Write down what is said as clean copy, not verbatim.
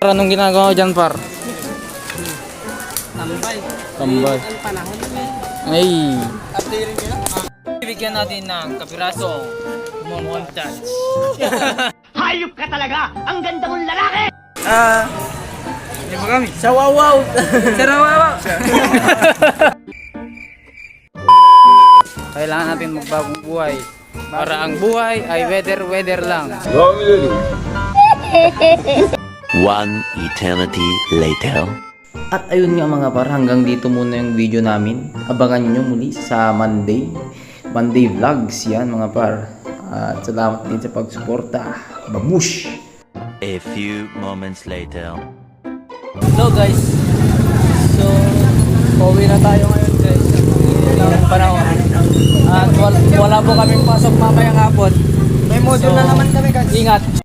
Anong ginagawa ko dyan, par? Tambay. Tambay. Ang panahon eh. Ay. Update rin nila. Bibigyan natin ng kapirasong montage. Hayop ka talaga! Ang ganda mong lalaki! Hindi ba kami? Sa wawaw. Sarawawa. Kailangan natin magbagong buhay. Para ang buhay ay weather lang. One eternity later. At ayun nga mga par, hanggang dito muna yung video namin. Abangan nyo muli sa Monday vlogs yan mga par. At salamat din sa pagsuporta. Bamush! A few moments later. Hello guys. So, pauwi na tayo ngayon guys. Ilang panahon. At wala po kaming pasok mamayang hapon. May module na naman kami guys. Ingat.